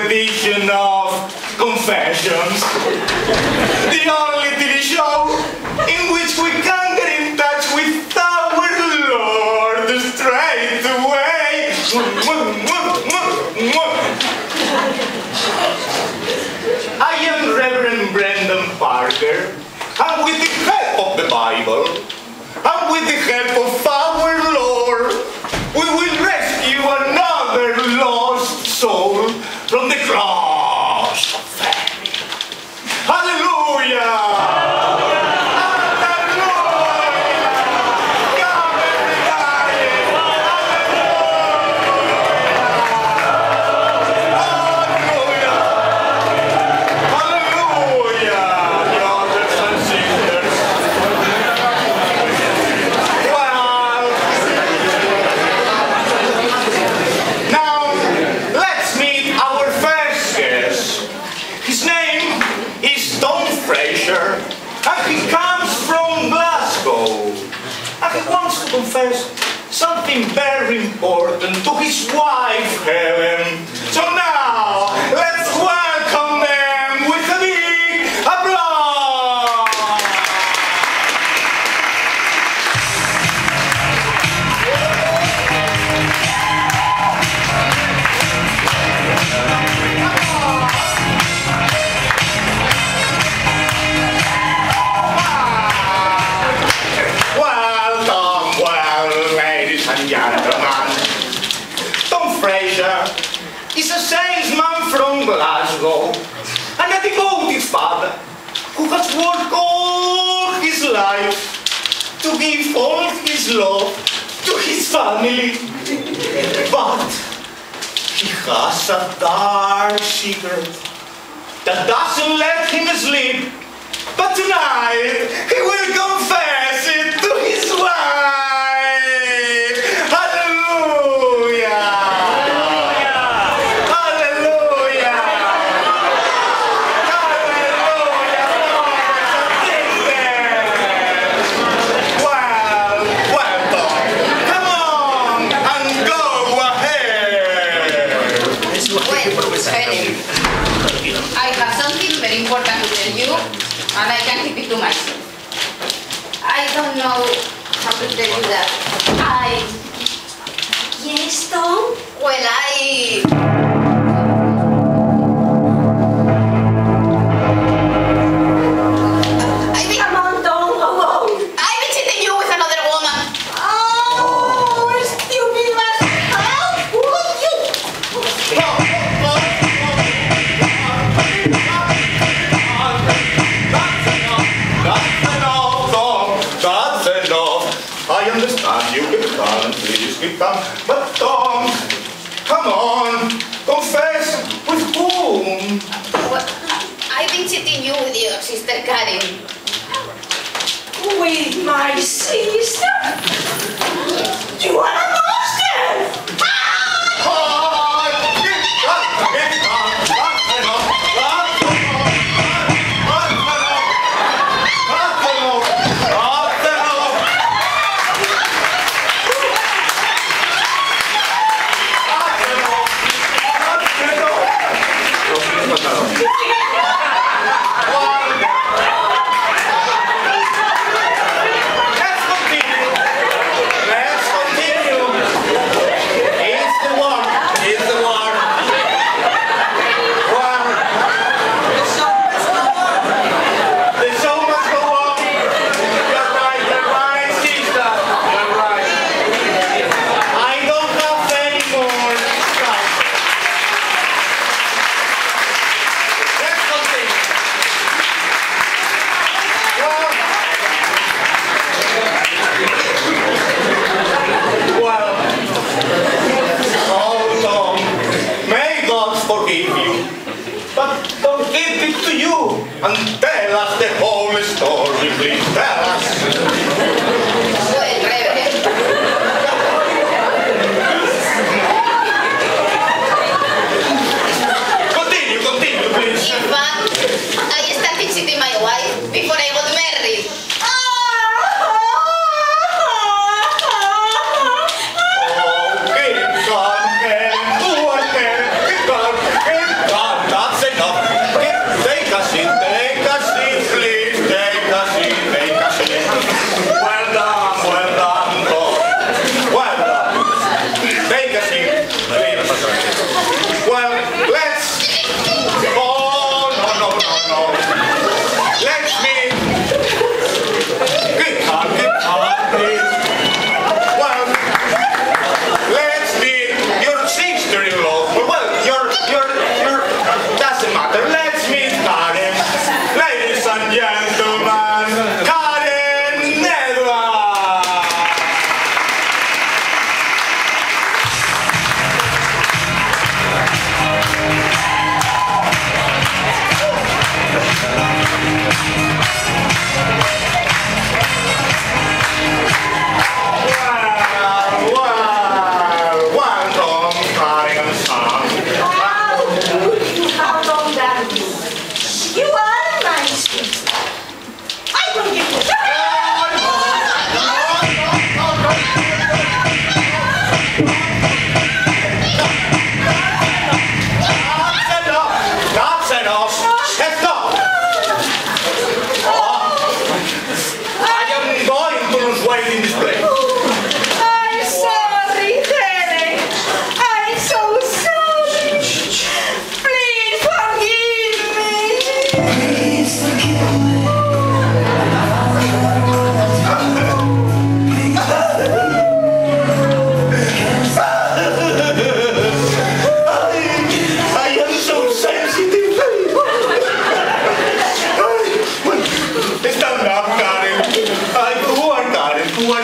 edition of Confessions, the only TV show in which we can get in touch with our Lord straight away. I am Reverend Brendan Parker, and with the help of the Bible, and with the help of our Lord, we will rescue another lost soul from the cross of fame. Hallelujah! Confess something very important to his wife, Helen. So now, let's welcome them with a big applause! Tom Fraser is a salesman from Glasgow and a devoted father who has worked all his life to give all his love to his family. But he has a dark secret that doesn't let him sleep. But tonight he will confess it to his wife. And I can keep it to myself. I don't know how to tell you that. Yes, Tom? Well, Come on, Tom, come on. I've been cheating you with another woman. Oh, stupid bastard. How could you? I understand you can come, please keep calm. But Tom, come on, confess with whom? Well, I've been cheating you with your sister Karen. With my sister? You are a monster!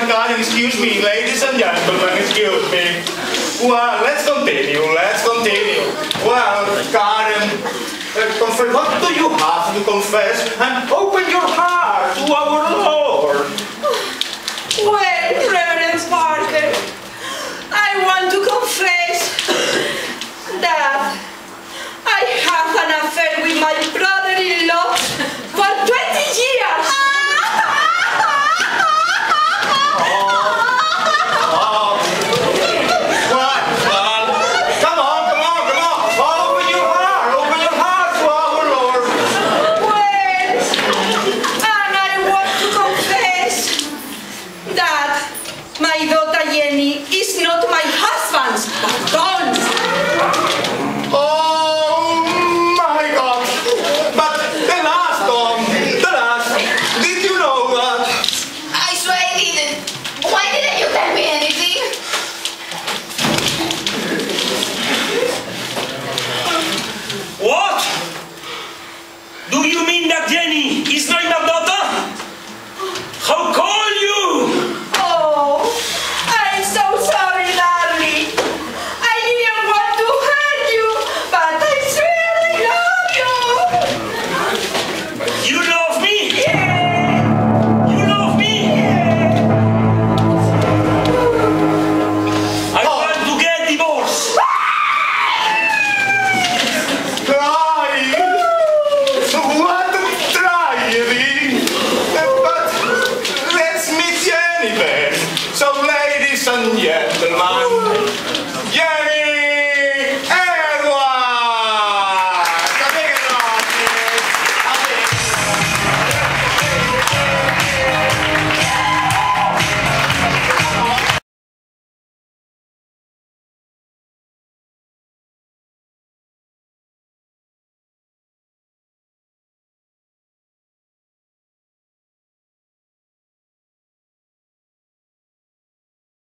God, excuse me, ladies and gentlemen, excuse me. Well, let's continue. Well, Karen, what do you have to confess? And open your heart to our Lord. Well, Reverend Parker, I want to confess that I have an affair with my brother-in-law for 20 years. Well, come on. Open your heart to our Lord. Well, and I want to confess that my daughter Jenny is not my husband's, but God's.